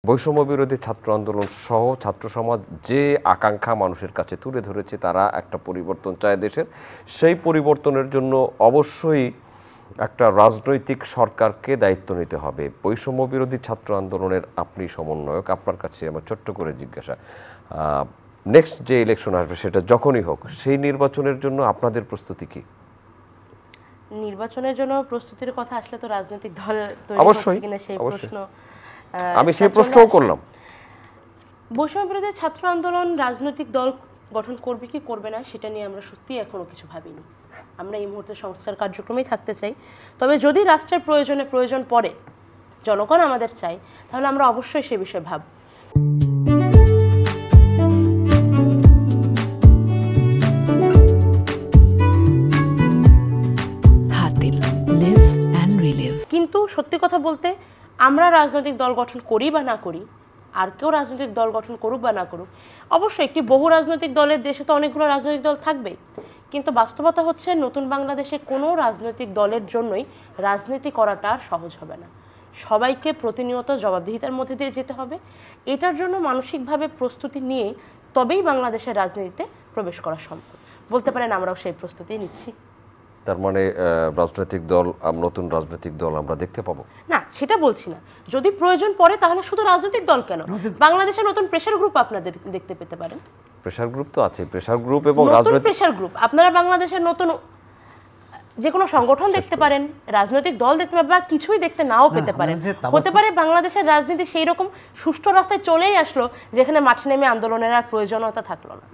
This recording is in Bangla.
বৈষম্য বিরোধী ছাত্র আন্দোলন সহ ছাত্র সমাজ যে আকাঙ্ক্ষা মানুষের কাছে তুলে ধরেছে, তারা একটা পরিবর্তন চায় দেশের। সেই পরিবর্তনের জন্য অবশ্যই একটা রাজনৈতিক সরকারকে দায়িত্ব নিতে হবে। বৈষম্য বিরোধী ছাত্র আন্দোলনের আপনি সমন্বয়ক, আপনার কাছে আমার ছোট্ট করে জিজ্ঞাসা, নেক্সট যে ইলেকশন আসবে সেটা যখনই হোক, সেই নির্বাচনের জন্য আপনাদের প্রস্তুতি কি? নির্বাচনের জন্য প্রস্তুতির কথা আসলে তো রাজনৈতিক দল অবশ্যই কিনা সেই প্রশ্ন আমি সেই প্রশ্নও করলাম। বৈষম্য বিরোধী ছাত্র আন্দোলন রাজনৈতিক দল গঠন করবে কি করবে না সেটা নিয়ে আমরা সত্যি এখনো কিছু ভাবিনি। আমরা এই মুহূর্তে সংস্কার কার্যক্রমেই থাকতে চাই। তবে যদি রাষ্ট্রের প্রয়োজন পড়ে, জনগণ আমাদের চাই, তাহলে আমরা অবশ্যই সে বিষয়ে ভাবব। কিন্তু সত্যি কথা বলতে, আমরা রাজনৈতিক দল গঠন করি বা না করি, আর কেউ রাজনৈতিক দল গঠন করুক বা না করুক, অবশ্যই একটি বহু রাজনৈতিক দলের দেশে তো অনেকগুলো রাজনৈতিক দল থাকবেই। কিন্তু বাস্তবতা হচ্ছে, নতুন বাংলাদেশে কোনো রাজনৈতিক দলের জন্যই রাজনীতি করাটা আর সহজ হবে না। সবাইকে প্রতিনিয়ত জবাবদিহিতার মধ্যে দিয়ে যেতে হবে। এটার জন্য মানসিকভাবে প্রস্তুতি নিয়েই তবেই বাংলাদেশের রাজনীতিতে প্রবেশ করা সম্ভব। বলতে পারেন আমরাও সেই প্রস্তুতি নিচ্ছি। তার মানে রাজনৈতিক দল, নতুন রাজনৈতিক দল আমরা দেখতে পাবো না, সেটা বলছি না। যদি প্রয়োজন পড়ে তাহলে শুধু রাজনৈতিক দল কেন, বাংলাদেশে নতুন প্রেসার গ্রুপ আপনাদের দেখতে পেতে পারেন। প্রেসার গ্রুপ তো আছে, প্রেসার গ্রুপ এবং রাজনৈতিক প্রেসার গ্রুপ আপনারা বাংলাদেশের নতুন যে কোনো সংগঠন দেখতে পারেন, রাজনৈতিক দল দেখতে পারেন, বা কিছুই দেখতে নাও পেতে পারেন। হতে পারে বাংলাদেশের রাজনীতি সেই রকম সুষ্ঠু রাস্তায় চলেই আসলো যেখানে মাঠে নেমে আন্দোলনের আর প্রয়োজনীয়তা থাকলো না।